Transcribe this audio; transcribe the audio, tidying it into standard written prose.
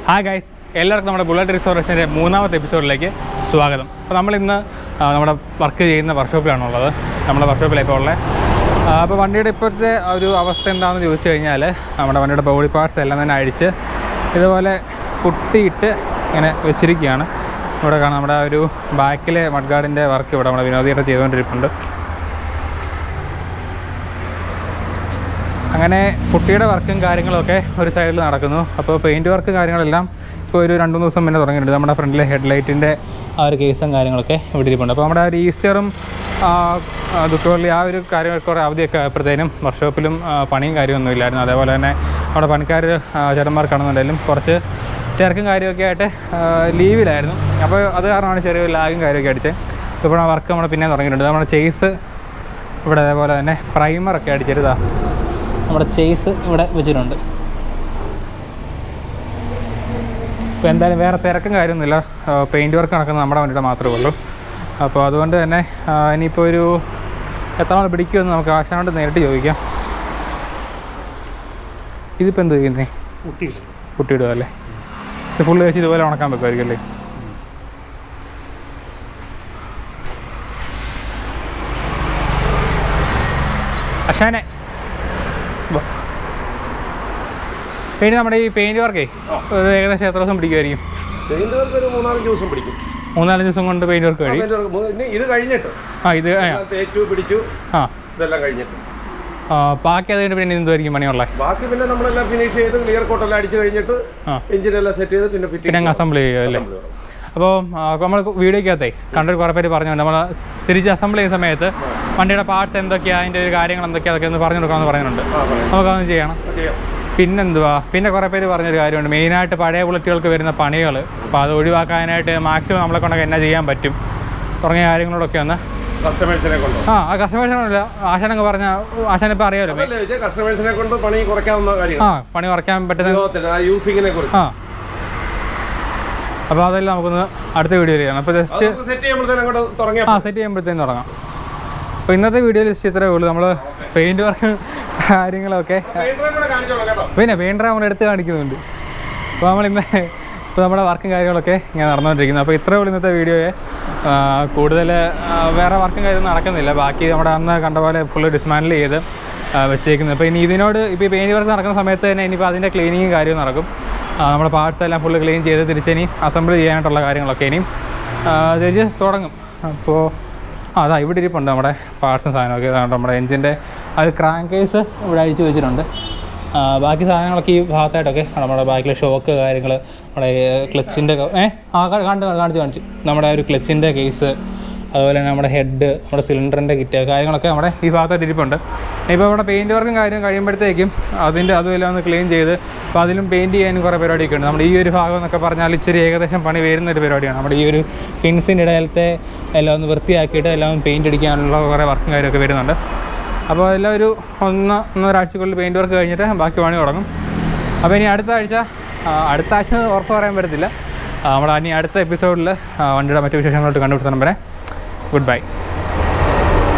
Hi guys, എല്ലാവർക്കും നമ്മുടെ bullet റിസോറേഷൻ്റെ മൂന്നാമത്തെ എപ്പിസോഡിലേക്ക് സ്വാഗതം. അപ്പോൾ നമ്മളിന്ന് നമ്മുടെ വർക്ക് ചെയ്യുന്ന വർക്ക്ഷോപ്പിലാണുള്ളത്. നമ്മുടെ വർക്ക്ഷോപ്പിലാണ് ഇപ്പോൾ ഉള്ളത്. അപ്പോൾ വണ്ടിയുടെ ഇപ്പോഴത്തെ ഒരു അവസ്ഥ എന്താണെന്ന് ചോദിച്ചു കഴിഞ്ഞാൽ, നമ്മുടെ വണ്ടിയുടെ ബോഡി പാർട്സ് എല്ലാം തന്നെ അഴിച്ച് ഇതുപോലെ കുട്ടിയിട്ട് ഇങ്ങനെ വെച്ചിരിക്കുകയാണ്. ഇവിടെ കാണാം നമ്മുടെ ഒരു ബാക്കിലെ മഡ്ഗാർഡിൻ്റെ വർക്ക് ഇവിടെ നമ്മുടെ വിനോദിയുടെ ചെയ്തുകൊണ്ടിരിപ്പുണ്ട്. അങ്ങനെ പുട്ടിയുടെ വർക്കും കാര്യങ്ങളൊക്കെ ഒരു സൈഡിൽ നടക്കുന്നു. അപ്പോൾ പെയിൻറ്റ് വർക്ക് കാര്യങ്ങളെല്ലാം ഇപ്പോൾ ഒരു 2-3 ദിവസം മുന്നേ തുടങ്ങിയിട്ടുണ്ട്. നമ്മുടെ ഫ്രണ്ടിലെ ഹെഡ്ലൈറ്റിൻ്റെ ആ ഒരു കേസും കാര്യങ്ങളൊക്കെ ഇവിടെ ഇരിപ്പുണ്ട്. അപ്പോൾ നമ്മുടെ ഒരു ഈസ്റ്ററും ദുഃഖവെള്ളി ആ ഒരു കാര്യങ്ങളൊക്കെ കുറേ അവധിയൊക്കെ ആയപ്പോഴത്തേനും വർക്ക്ഷോപ്പിലും പണിയും കാര്യമൊന്നും ഇല്ലായിരുന്നു. അതേപോലെ തന്നെ നമ്മുടെ പണിക്കാർ ചേട്ടന്മാർക്കാണെന്നുണ്ടെങ്കിലും കുറച്ച് തിരക്കും കാര്യമൊക്കെ ആയിട്ട് ലീവിലായിരുന്നു. അപ്പോൾ അത് കാരണമാണ് ചെറിയൊരു ലാഗും കാര്യമൊക്കെ അടിച്ചത്. ഇപ്പോൾ ആ വർക്ക് നമ്മൾ പിന്നെ തുടങ്ങിയിട്ടുണ്ട്. നമ്മുടെ ചേസ് ഇവിടെ അതേപോലെ തന്നെ പ്രൈമറൊക്കെ അടിച്ചെടുത്താ നമ്മുടെ ചേസ് ഇവിടെ വെച്ചിട്ടുണ്ട്. ഇപ്പോൾ എന്തായാലും വേറെ തിരക്കും കാര്യമൊന്നുമില്ല. പെയിൻറ്റ് വർക്ക് നടക്കുന്നത് നമ്മുടെ വണ്ടിയുടെ മാത്രമേ ഉള്ളൂ. അപ്പോൾ അതുകൊണ്ട് തന്നെ ഇനിയിപ്പോൾ ഒരു എത്ര നാൾ പിടിക്കുമെന്ന് നമുക്ക് ആശാനോട് നേരിട്ട് ചോദിക്കാം. ഇതിപ്പോൾ എന്ത് ചെയ്യുന്നേ? കുട്ടിയിടുക അല്ലേ? ഇത് ഫുള്ള് വെച്ച് ഇതുപോലെ ഉണക്കാൻ വെക്കുമായിരിക്കും അല്ലേ? ആശാനെ പെയിൻറ്റ് നമ്മുടെ ഈ പെയിൻറ്റ് വർക്കേ ഒരു ഏകദേശം എത്ര ദിവസം പിടിക്കുമായിരിക്കും? പെയിന്റ് വർക്ക് ഒരു 3-4 ദിവസം പിടിക്കും. 3-4 ദിവസം കൊണ്ട് പെയിൻറ്റ് വർക്ക് കഴിയും. ഇത് കഴിഞ്ഞിട്ട് ഇത് തേച്ചു പിടിച്ചു ഇതെല്ലാം കഴിഞ്ഞിട്ട് ബാക്കി അത് കഴിഞ്ഞ് പിന്നെ എന്തുമായിരിക്കും പണിയുള്ള? ബാക്കി പിന്നെ നമ്മളെല്ലാം ഫിനിഷ് ചെയ്ത് ക്ലിയർ കോട്ടെല്ലാം അടിച്ചു കഴിഞ്ഞിട്ട് എഞ്ചിനെല്ലാം സെറ്റ് ചെയ്ത് പിന്നെ അസംബിൾ ചെയ്യുമല്ലേ? അപ്പോൾ നമ്മൾ വീഡിയോക്കകത്തേ കണ്ടൊരു കുറേ പേര് പറഞ്ഞു നമ്മൾ തിരിച്ച് അസംബിൾ ചെയ്യുന്ന സമയത്ത് വണ്ടിയുടെ പാർട്സ് എന്തൊക്കെയാണ്, അതിൻ്റെ ഒരു കാര്യങ്ങൾ എന്തൊക്കെയാണ്, അതൊക്കെ ഒന്ന് പറഞ്ഞു കൊടുക്കാമെന്ന് പറയുന്നുണ്ട്. നമുക്കതൊന്ന് ചെയ്യണം. പിന്നെന്തുവാ, പിന്നെ കുറേ പേര് പറഞ്ഞൊരു കാര്യമുണ്ട്. മെയിനായിട്ട് പഴയ ബുള്ളറ്റുകൾക്ക് വരുന്ന പണികൾ, അപ്പോൾ അത് ഒഴിവാക്കാനായിട്ട് മാക്സിമം നമ്മളെ കൊണ്ടൊക്കെ എന്നാ ചെയ്യാൻ പറ്റും തുടങ്ങിയ കാര്യങ്ങളോടൊക്കെ ഒന്ന് കസ്റ്റമേഴ്സിനെ കൊണ്ട് കസ്റ്റമേഴ്സിനല്ല ആശാനൊക്കെ പറഞ്ഞാൽ ആശാനിപ്പോൾ അറിയാമല്ലോ കസ്റ്റമേഴ്സിനെ കൊണ്ട് പണി കുറയ്ക്കാവുന്ന കാര്യം. പണി കുറയ്ക്കാൻ പറ്റുന്ന യൂസിങ്ങിനെ കുറിച്ച്. അപ്പോൾ അതെല്ലാം നമുക്കൊന്ന് അടുത്ത വീഡിയോയിൽ ചെയ്യാം. അപ്പോൾ ജസ്റ്റ് സെറ്റ് ചെയ്യുമ്പോഴത്തേനും തുടങ്ങാം. അപ്പോൾ ഇന്നത്തെ വീഡിയോ ലിസ്റ്റ് ഇത്രയേ ഉള്ളൂ. നമ്മൾ പെയിൻറ്റ് വർക്ക് കാര്യങ്ങളൊക്കെ പിന്നെ പെയിൻറ്റർ നമ്മൾ എടുത്ത് കാണിക്കുന്നുണ്ട്. അപ്പോൾ ഇപ്പോൾ നമ്മുടെ വർക്കും കാര്യങ്ങളൊക്കെ ഇങ്ങനെ നടന്നുകൊണ്ടിരിക്കുന്നത്. അപ്പോൾ ഇത്രയേ ഉള്ളൂ ഇന്നത്തെ വീഡിയോയെ. കൂടുതൽ വേറെ വർക്കും കാര്യമൊന്നും നടക്കുന്നില്ല. ബാക്കി നമ്മുടെ അന്ന് കണ്ട പോലെ ഫുള്ള് ഡിസ്മാൻഡിൽ ചെയ്ത് വെച്ചേക്കുന്നത്. അപ്പോൾ ഇനി ഇതിനോട് ഇപ്പോൾ ഈ പെയിൻറ്റ് വർക്ക് നടക്കുന്ന സമയത്ത് തന്നെ ഇനിയിപ്പോൾ അതിൻ്റെ ക്ലീനിങ്ങും കാര്യവും നടക്കും. നമ്മുടെ പാർട്സ് എല്ലാം ഫുള്ള് ക്ലീൻ ചെയ്ത് തിരിച്ചിനി അസംബിൾ ചെയ്യാനായിട്ടുള്ള കാര്യങ്ങളൊക്കെ ഇനിയും തിരിച്ച് തുടങ്ങും. അപ്പോൾ അതാ ഇവിടെ ഇരിപ്പുണ്ട് നമ്മുടെ പാർട്സും സാധനമൊക്കെ. നമ്മുടെ എഞ്ചിൻ്റെ ആ ഒരു ക്രാങ്ക് കേസ് ഇവിടെ അഴിച്ച് വെച്ചിട്ടുണ്ട്. ബാക്കി സാധനങ്ങളൊക്കെ ഈ ഭാഗത്തായിട്ടൊക്കെ നമ്മുടെ ബാക്കിലെ ഷോക്ക് കാര്യങ്ങൾ, നമ്മുടെ ക്ലച്ചിൻ്റെ കാണിച്ചു നമ്മുടെ ഒരു ക്ലച്ചിൻ്റെ കേസ്, അതുപോലെ തന്നെ നമ്മുടെ ഹെഡ്, നമ്മുടെ സിലിണ്ടറിൻ്റെ കിറ്റ് കാര്യങ്ങളൊക്കെ നമ്മുടെ ഈ ഭാഗത്തായിട്ട് ഇരിപ്പുണ്ട്. ഇപ്പോൾ ഇവിടെ പെയിൻറ്റ് വർക്കും കാര്യം കഴിയുമ്പോഴത്തേക്കും അതുമെല്ലാം ഒന്ന് ക്ലീൻ ചെയ്ത് അപ്പോൾ അതിലും പെയിൻറ്റ് ചെയ്യാനും കുറേ പരിപാടിയൊക്കെ ഉണ്ട്. നമ്മുടെ ഈ ഒരു ഭാഗം എന്നൊക്കെ പറഞ്ഞാൽ ഇച്ചിരി ഏകദേശം പണി വരുന്നൊരു പരിപാടിയാണ്. നമ്മുടെ ഈ ഒരു ഫിൻസിൻ്റെ ഇടയിലത്തെ എല്ലാം ഒന്ന് വൃത്തിയാക്കിയിട്ട് എല്ലാം പെയിൻറ്റ് അടിക്കാനുള്ള കുറേ വർക്കും കാര്യമൊക്കെ വരുന്നുണ്ട്. അപ്പോൾ എല്ലാം ഒരു ഒന്നൊരാഴ്ചക്കുള്ളിൽ പെയിൻറ്റ് വർക്ക് കഴിഞ്ഞിട്ട് ബാക്കി പണി തുടങ്ങും. അപ്പോൾ ഇനി അടുത്ത ആഴ്ച ഉറപ്പ് പറയാൻ പറ്റത്തില്ല. നമ്മുടെ ഇനി അടുത്ത എപ്പിസോഡിൽ വണ്ടിയുടെ മറ്റു വിശേഷങ്ങളോട്ട് കണ്ടുപിടുത്തണം വരെ ഗുഡ് ബൈ.